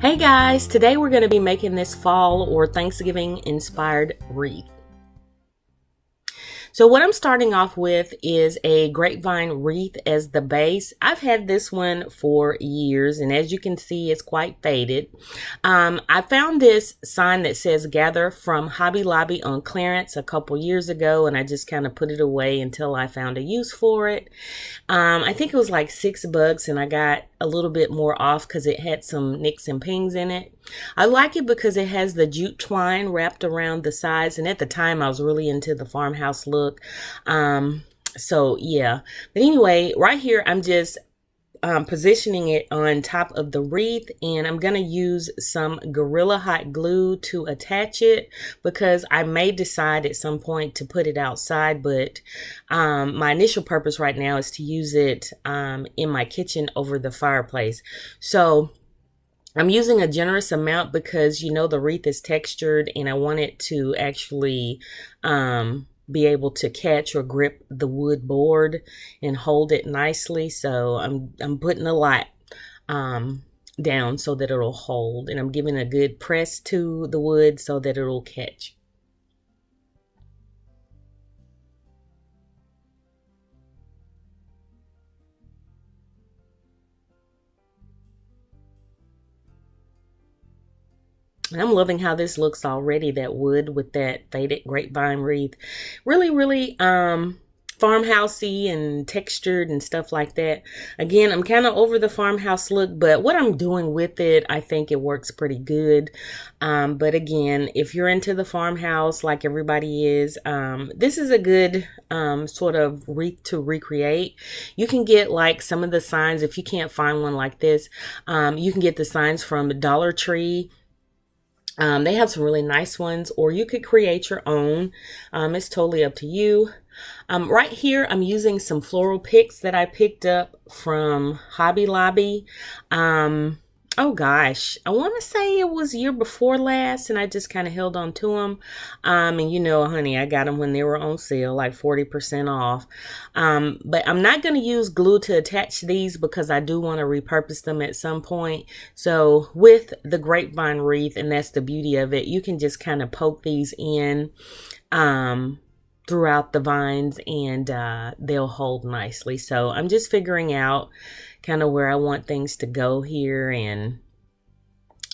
Hey guys, today we're going to be making this fall or Thanksgiving inspired wreath. So what I'm starting off with is a grapevine wreath as the base. I've had this one for years, and as you can see, it's quite faded. I found this sign that says gather from Hobby Lobby on clearance a couple years ago, and I just kind of put it away until I found a use for it. I think it was like $6, and I got a little bit more off because it had some nicks and pings in it. I like it because it has the jute twine wrapped around the sides, and at the time I was really into the farmhouse look. So yeah, but anyway, right here I'm just positioning it on top of the wreath, and I'm going to use some Gorilla Hot glue to attach it because I may decide at some point to put it outside, but my initial purpose right now is to use it in my kitchen over the fireplace. So I'm using a generous amount because, you know, the wreath is textured and I want it to actually be able to catch or grip the wood board and hold it nicely. So I'm putting a lot down so that it'll hold, and I'm giving a good press to the wood so that it'll catch. And I'm loving how this looks already, that wood with that faded grapevine wreath. Really, farmhousey and textured and stuff like that. Again, I'm kind of over the farmhouse look, but what I'm doing with it, I think it works pretty good. But again, if you're into the farmhouse like everybody is, this is a good sort of wreath to recreate. You can get like some of the signs, if you can't find one like this, you can get the signs from Dollar Tree. They have some really nice ones, or you could create your own. It's totally up to you. Right here, I'm using some floral picks that I picked up from Hobby Lobby. Oh gosh, I want to say it was year before last, and I just kind of held on to them. And you know, honey, I got them when they were on sale, like 40% off. But I'm not going to use glue to attach these because I do want to repurpose them at some point. So with the grapevine wreath, and that's the beauty of it, you can just kind of poke these in throughout the vines, and they'll hold nicely. So I'm just figuring out kind of where I want things to go here, and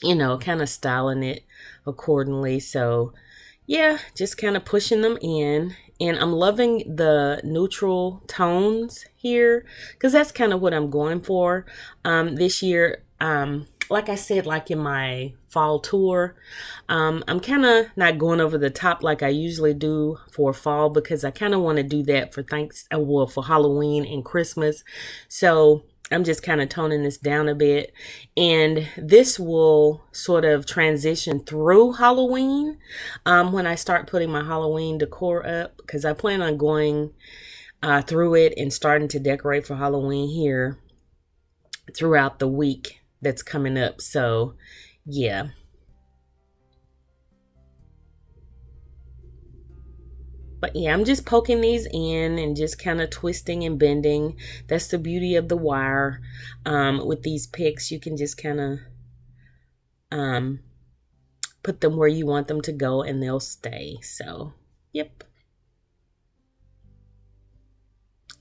you know, kind of styling it accordingly. So yeah, just kind of pushing them in, and I'm loving the neutral tones here because that's kind of what I'm going for this year. Like I said, like in my fall tour, I'm kind of not going over the top like I usually do for fall because I kind of want to do that for for Halloween and Christmas. So I'm just kind of toning this down a bit, and this will sort of transition through Halloween when I start putting my Halloween decor up, because I plan on going through it and starting to decorate for Halloween here throughout the week that's coming up. So yeah. But yeah, I'm just poking these in and just kind of twisting and bending. That's the beauty of the wire. With these picks, you can just kind of put them where you want them to go and they'll stay. So, yep.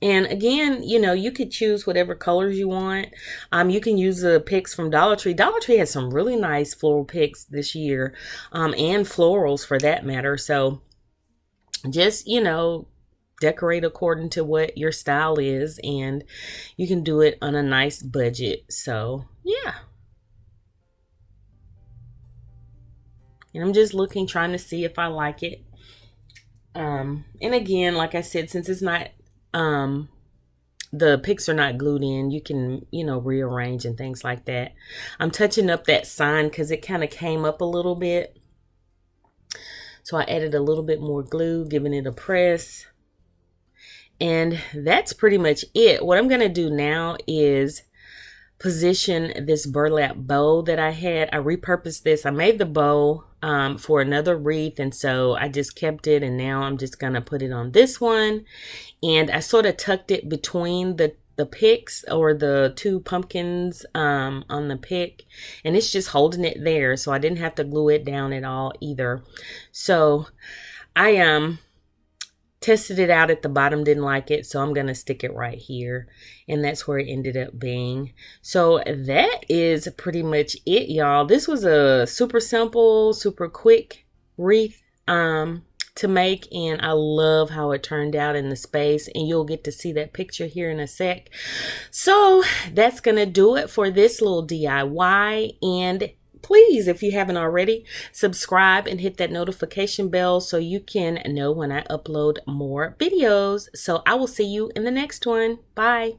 And again, you know, you could choose whatever colors you want. You can use the picks from Dollar Tree. Dollar Tree has some really nice floral picks this year, and florals for that matter. So just, you know, decorate according to what your style is, and you can do it on a nice budget. So yeah. And I'm just looking, trying to see if I like it. And again, like I said, since it's not the picks are not glued in, you can, you know, rearrange and things like that. I'm touching up that sign because it kind of came up a little bit. So I added a little bit more glue, giving it a press. And that's pretty much it. What I'm going to do now is position this burlap bow that I had. I repurposed this. I made the bow for another wreath, and so I just kept it, and now I'm just going to put it on this one. And I sort of tucked it between the picks or the two pumpkins on the pick, and it's just holding it there, so I didn't have to glue it down at all either. So I tested it out at the bottom, didn't like it, so I'm gonna stick it right here, and that's where it ended up being. So that is pretty much it, y'all. This was a super simple, super quick wreath to make, and I love how it turned out in the space, and you'll get to see that picture here in a sec. So that's gonna do it for this little DIY, and please, if you haven't already, subscribe and hit that notification bell so you can know when I upload more videos. So I will see you in the next one. Bye.